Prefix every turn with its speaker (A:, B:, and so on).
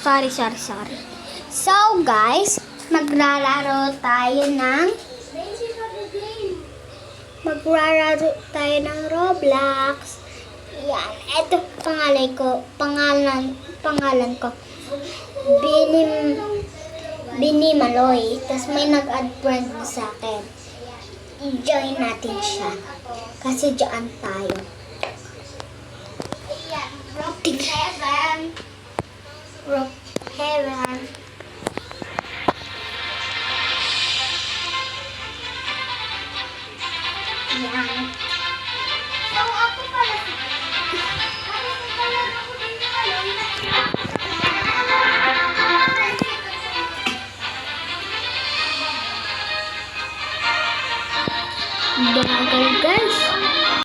A: Sorry. So, guys, maglalaro tayo ng Roblox. Yan. Ito, pangalan ko. Bini Maloy. Tapos may nag-add friend sa akin. I-join natin siya. Kasi dyan tayo. Rock Heaven.